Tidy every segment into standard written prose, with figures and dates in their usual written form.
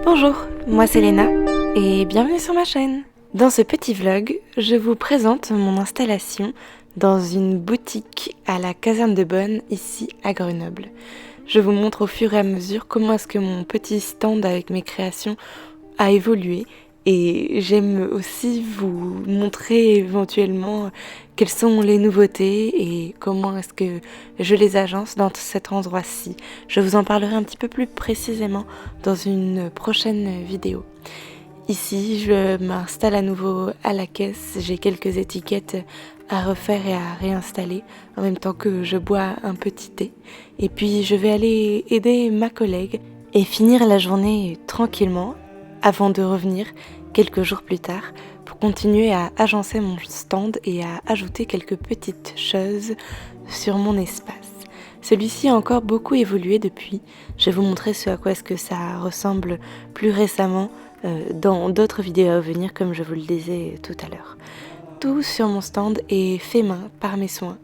Bonjour, moi c'est Léna et bienvenue sur ma chaîne. Dans ce petit vlog, je vous présente mon installation dans une boutique à la caserne de Bonne, ici à Grenoble. Je vous montre au fur et à mesure comment est-ce que mon petit stand avec mes créations a évolué et j'aime aussi vous montrer éventuellement quelles sont les nouveautés et comment est-ce que je les agence dans cet endroit-ci. Je vous en parlerai un petit peu plus précisément dans une prochaine vidéo. Ici, je m'installe à nouveau à la caisse, j'ai quelques étiquettes à refaire et à réinstaller en même temps que je bois un petit thé. Et puis je vais aller aider ma collègue et finir la journée tranquillement avant de revenir quelques jours plus tard pour continuer à agencer mon stand et à ajouter quelques petites choses sur mon espace. Celui-ci a encore beaucoup évolué depuis. Je vais vous montrer ce à quoi est-ce que ça ressemble plus récemment dans d'autres vidéos à venir, comme je vous le disais tout à l'heure. Tout sur mon stand est fait main par mes soins,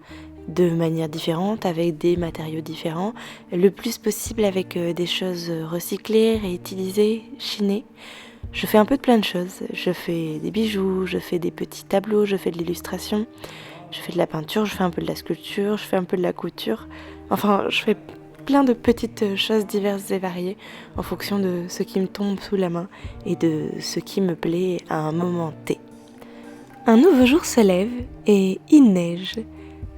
de manière différente, avec des matériaux différents, le plus possible avec des choses recyclées, réutilisées, chinées. Je fais un peu de plein de choses. Je fais des bijoux, je fais des petits tableaux, je fais de l'illustration, je fais de la peinture, je fais un peu de la sculpture, je fais un peu de la couture. Enfin, je fais plein de petites choses diverses et variées en fonction de ce qui me tombe sous la main et de ce qui me plaît à un moment T. Un nouveau jour se lève et il neige.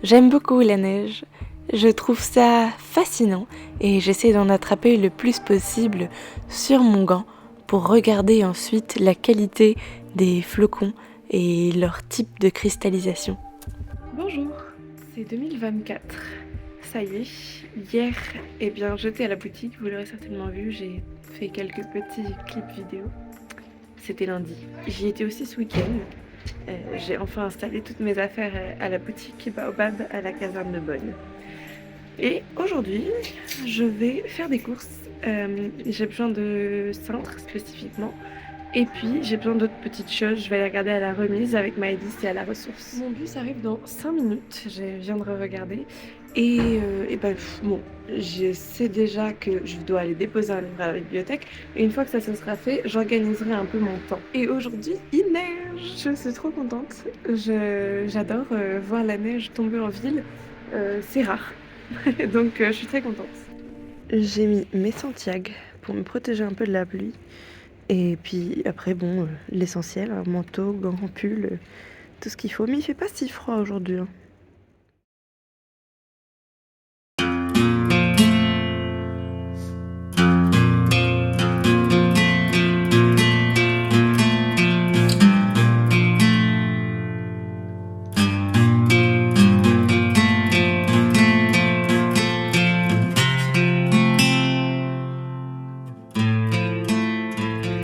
J'aime beaucoup la neige. Je trouve ça fascinant et j'essaie d'en attraper le plus possible sur mon gant pour regarder ensuite la qualité des flocons et leur type de cristallisation. Bonjour, c'est 2024. Ça y est, hier, j'étais à la boutique, vous l'aurez certainement vu, j'ai fait quelques petits clips vidéo. C'était lundi. J'y étais aussi ce week-end. J'ai enfin installé toutes mes affaires à la boutique Baobab à la caserne de Bonne. Et aujourd'hui, je vais faire des courses. J'ai besoin de cintres spécifiquement. Et puis j'ai besoin d'autres petites choses. Je vais les regarder à la remise avec Maëlys et à la ressource. Mon bus arrive dans 5 minutes. Je viens de regarder. Je sais déjà que je dois aller déposer un livre à la bibliothèque. Et une fois que ça se sera fait, j'organiserai un peu mon temps. Et aujourd'hui, il neige. Je suis trop contente. J'adore voir la neige tomber en ville. C'est rare. Donc je suis très contente. J'ai mis mes Santiago pour me protéger un peu de la pluie. Et puis après, l'essentiel, un manteau, gants, pull, tout ce qu'il faut. Mais il fait pas si froid aujourd'hui.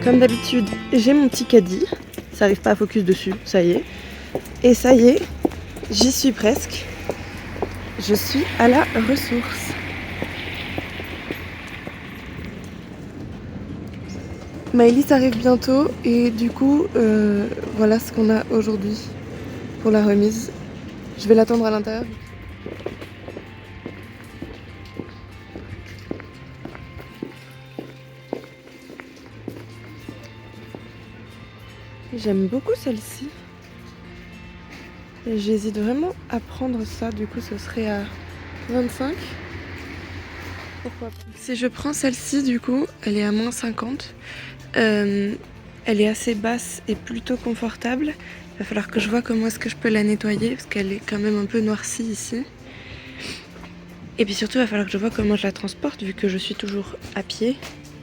Comme d'habitude, j'ai mon petit caddie. Ça arrive pas à focus dessus, ça y est. Et ça y est, j'y suis presque. Je suis à la ressource. Maëlys arrive bientôt et du coup, voilà ce qu'on a aujourd'hui pour la remise. Je vais l'attendre à l'intérieur. J'aime beaucoup celle-ci. J'hésite vraiment à prendre ça, du coup ce serait à 25. Pourquoi pas. Si je prends celle-ci, du coup, elle est à moins 50. Elle est assez basse et plutôt confortable. Il va falloir que je vois comment est-ce que je peux la nettoyer parce qu'elle est quand même un peu noircie ici. Et puis surtout, il va falloir que je vois comment je la transporte vu que je suis toujours à pied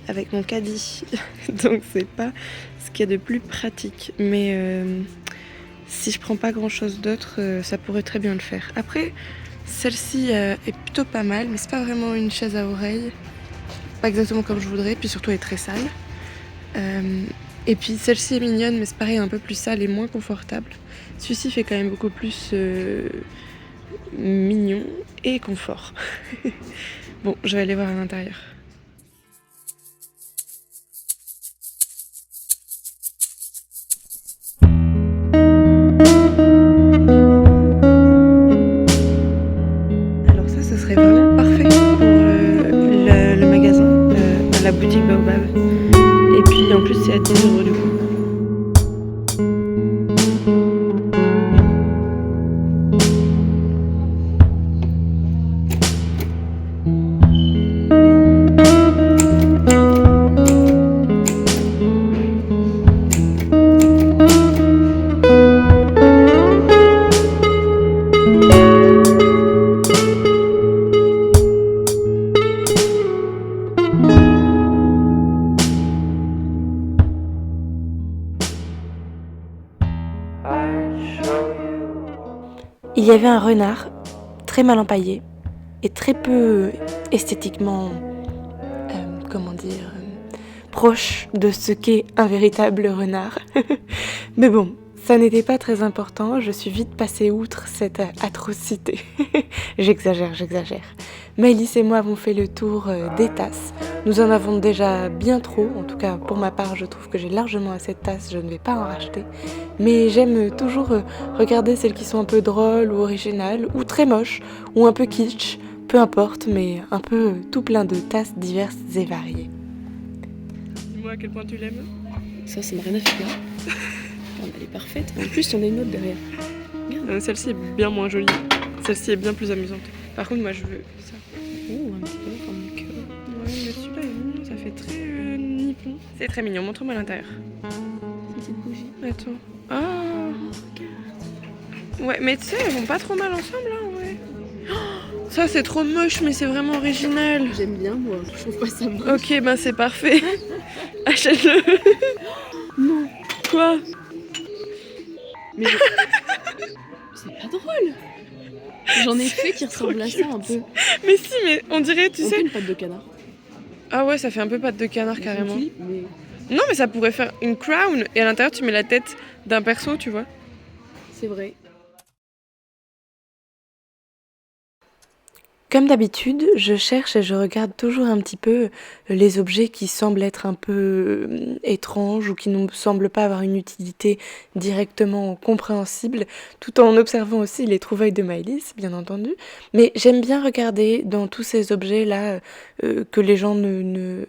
avec mon caddie. Donc c'est pas ce qu'il y a de plus pratique. Mais si je prends pas grand chose d'autre, ça pourrait très bien le faire. Après, celle-ci est plutôt pas mal, mais c'est pas vraiment une chaise à oreilles. Pas exactement comme je voudrais, puis surtout elle est très sale. Et puis celle-ci est mignonne, mais c'est pareil, un peu plus sale et moins confortable. Celui-ci fait quand même beaucoup plus mignon et confort. Bon, je vais aller voir à l'intérieur. serait vraiment parfait pour le magasin, la boutique Baobab. Et puis en plus c'est à 10 € du coup. Il y avait un renard très mal empaillé et très peu esthétiquement, proche de ce qu'est un véritable renard. Mais bon, ça n'était pas très important, je suis vite passée outre cette atrocité. J'exagère. Maëlys et moi avons fait le tour des tasses. Nous en avons déjà bien trop, en tout cas pour ma part je trouve que j'ai largement assez de tasses, je ne vais pas en racheter. Mais j'aime toujours regarder celles qui sont un peu drôles ou originales, ou très moches, ou un peu kitsch, peu importe, mais un peu tout plein de tasses diverses et variées. Dis-moi à quel point tu l'aimes. Ça n'a rien à faire. Elle est parfaite. En plus, il y en a une autre derrière. Celle-ci est bien moins jolie. Celle-ci est bien plus amusante. Par contre, moi, je veux ça. Oh, un petit peu comme cœur. Ouais, mais celui-là est mignon. Ça fait très nippon. C'est très mignon. Montre-moi l'intérieur. C'est une bougie. Attends. Ah. Ouais, mais tu sais, elles vont pas trop mal ensemble, là, ouais. Oh, ça, c'est trop moche, mais c'est vraiment original. J'aime bien, moi. Je trouve pas ça moche. Ok, ben c'est parfait. Achète-le. Non. Quoi? Mais c'est pas drôle. J'en ai fait qui ressemblent à ça un peu. Mais si, mais on dirait, tu sais... une patte de canard. Ah ouais, ça fait un peu patte de canard carrément. Mais... Non, mais ça pourrait faire une crown et à l'intérieur tu mets la tête d'un perso, tu vois. C'est vrai. Comme d'habitude, je cherche et je regarde toujours un petit peu les objets qui semblent être un peu étranges ou qui ne semblent pas avoir une utilité directement compréhensible, tout en observant aussi les trouvailles de Maëlys, bien entendu. Mais j'aime bien regarder dans tous ces objets-là que les gens ne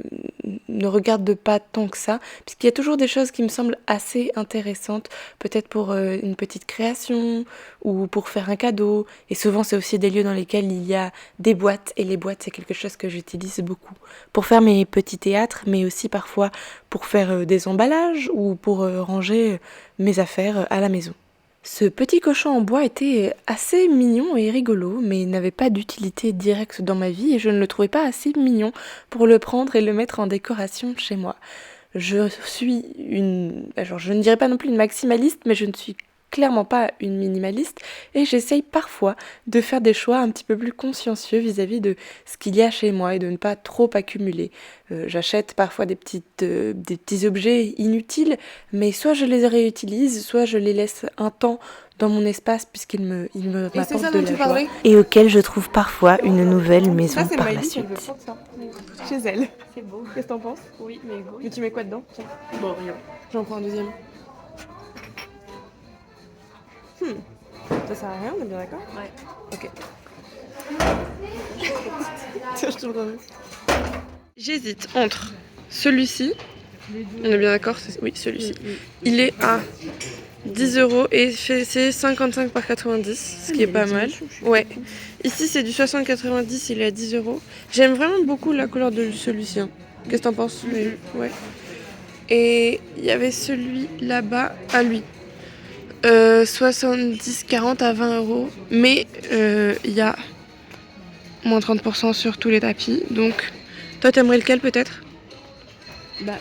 regardent pas tant que ça, puisqu'il y a toujours des choses qui me semblent assez intéressantes, peut-être pour une petite création ou pour faire un cadeau. Et souvent, c'est aussi des lieux dans lesquels il y a des boîtes, et les boîtes c'est quelque chose que j'utilise beaucoup pour faire mes petits théâtres, mais aussi parfois pour faire des emballages ou pour ranger mes affaires à la maison. Ce petit cochon en bois était assez mignon et rigolo, mais n'avait pas d'utilité directe dans ma vie et je ne le trouvais pas assez mignon pour le prendre et le mettre en décoration chez moi. Je suis je ne dirais pas non plus une maximaliste, mais je ne suis clairement pas une minimaliste et j'essaye parfois de faire des choix un petit peu plus consciencieux vis-à-vis de ce qu'il y a chez moi et de ne pas trop accumuler. J'achète parfois des petits objets inutiles, mais soit je les réutilise, soit je les laisse un temps dans mon espace puisqu'ils m'apportent de la joie et auxquels je trouve parfois une nouvelle maison par la suite. Chez elle. C'est beau. Qu'est-ce que t'en penses? Oui, mais beau. Mais tu mets quoi dedans? Bon, rien. J'en prends un deuxième. Ça sert à rien, on est bien d'accord? Ouais. Ok. Tiens, je te le remets. J'hésite entre celui-ci, on est bien d'accord? Oui, celui-ci. Il est à 10 € et c'est 55 par 90, ce qui est pas mal. Ouais. Ici, c'est du 60-90, il est à 10 €. J'aime vraiment beaucoup la couleur de celui-ci. Hein. Qu'est-ce que t'en penses? Ouais. Et il y avait celui là-bas, à lui. 70-40 à 20 €, mais il y a moins 30% sur tous les tapis, donc toi t'aimerais lequel peut-être? Bah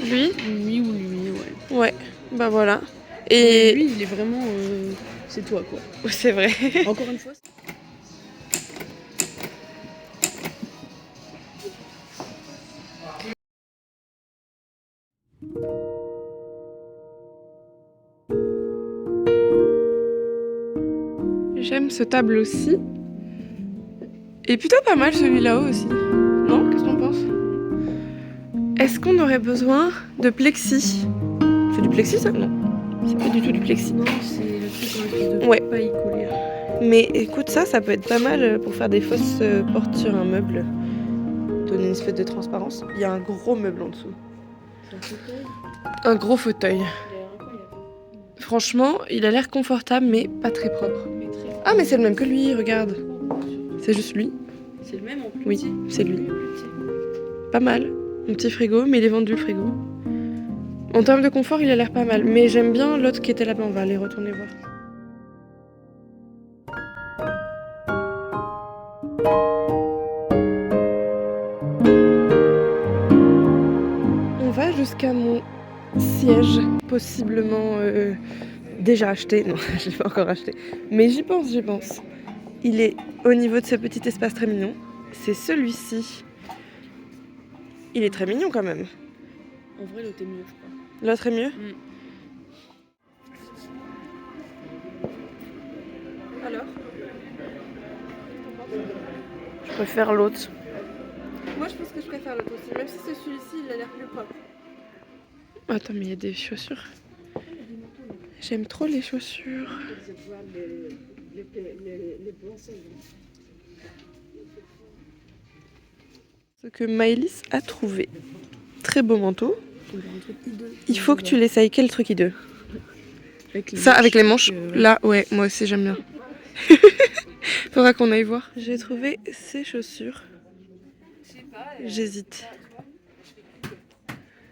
lui ou lui, ouais. Ouais, bah voilà. Et lui il est vraiment c'est toi quoi. C'est vrai. Encore une fois. J'aime ce tableau-ci. Et plutôt pas mal celui là-haut aussi. Non? Qu'est-ce qu'on pense? Est-ce qu'on aurait besoin de plexi? C'est du plexi ça? Non. C'est pas du tout du plexi. Non, c'est le truc en espèce de ouais. paille collée là. Mais écoute, ça peut être pas mal pour faire des fausses portes sur un meuble. Donner une espèce de transparence. Il y a un gros meuble en dessous. Un gros fauteuil. Franchement, il a l'air confortable, mais pas très propre. Ah, mais c'est le même que lui, regarde. C'est juste lui. C'est le même en plus Oui, petit. c'est lui. Pas mal. Un petit frigo, mais il est vendu le frigo. En termes de confort, il a l'air pas mal. Mais j'aime bien l'autre qui était là-bas. On va aller retourner voir. On va jusqu'à mon siège, possiblement déjà acheté. Non, je l'ai pas encore acheté. Mais j'y pense. Il est au niveau de ce petit espace très mignon. C'est celui-ci. Il est très mignon quand même. En vrai, l'autre est mieux, je crois. L'autre est mieux. Alors ? Je préfère l'autre. Moi je pense que je préfère l'autre aussi, même si c'est celui-ci, il a l'air plus propre. Attends, mais il y a des chaussures. J'aime trop les chaussures. Ce que Maëlys a trouvé. Très beau manteau. Il faut que tu l'essayes. Quel truc hideux? Avec les manches. Là, ouais, moi aussi j'aime bien. Faudra qu'on aille voir. J'ai trouvé ces chaussures. J'hésite.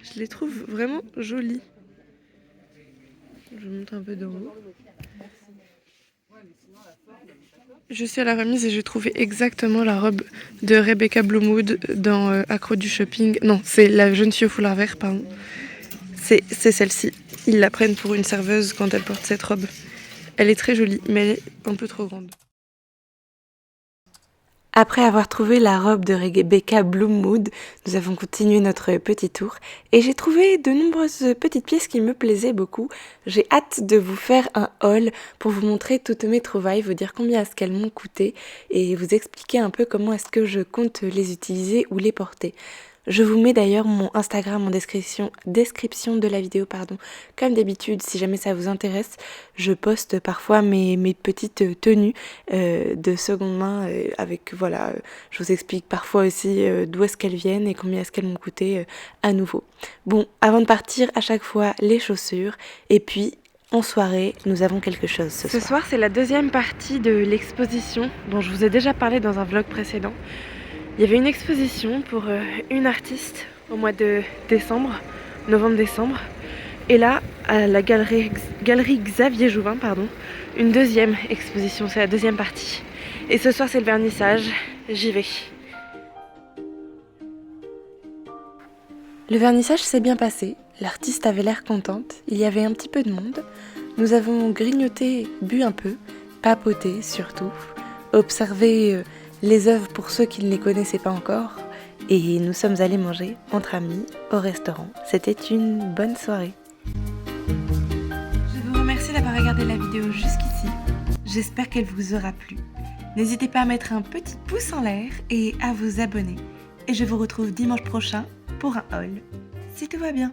Je les trouve vraiment jolies. Je monte un peu de haut. Je suis à la remise et j'ai trouvé exactement la robe de Rebecca Bloomwood dans Accro du shopping. Non, c'est la jeune fille au foulard vert, pardon. C'est celle-ci. Ils la prennent pour une serveuse quand elle porte cette robe. Elle est très jolie, mais elle est un peu trop grande. Après avoir trouvé la robe de Rebecca Bloomwood, nous avons continué notre petit tour et j'ai trouvé de nombreuses petites pièces qui me plaisaient beaucoup. J'ai hâte de vous faire un haul pour vous montrer toutes mes trouvailles, vous dire combien est-ce qu'elles m'ont coûté et vous expliquer un peu comment est-ce que je compte les utiliser ou les porter. Je vous mets d'ailleurs mon Instagram en description de la vidéo, Comme d'habitude, si jamais ça vous intéresse, je poste parfois mes petites tenues de seconde main avec, je vous explique parfois aussi d'où est-ce qu'elles viennent et combien est-ce qu'elles m'ont coûté à nouveau. Bon, avant de partir, à chaque fois, les chaussures et puis... En soirée, nous avons quelque chose ce soir. Ce soir, c'est la deuxième partie de l'exposition dont je vous ai déjà parlé dans un vlog précédent. Il y avait une exposition pour une artiste au mois de novembre-décembre. Et là, à la galerie Xavier Jouvin, une deuxième exposition, c'est la deuxième partie. Et ce soir, c'est le vernissage, j'y vais. Le vernissage s'est bien passé, l'artiste avait l'air contente, il y avait un petit peu de monde. Nous avons grignoté, bu un peu, papoté surtout, observé... les œuvres pour ceux qui ne les connaissaient pas encore, et nous sommes allés manger entre amis au restaurant. C'était une bonne soirée. Je vous remercie d'avoir regardé la vidéo jusqu'ici. J'espère qu'elle vous aura plu. N'hésitez pas à mettre un petit pouce en l'air et à vous abonner. Et je vous retrouve dimanche prochain pour un haul, si tout va bien.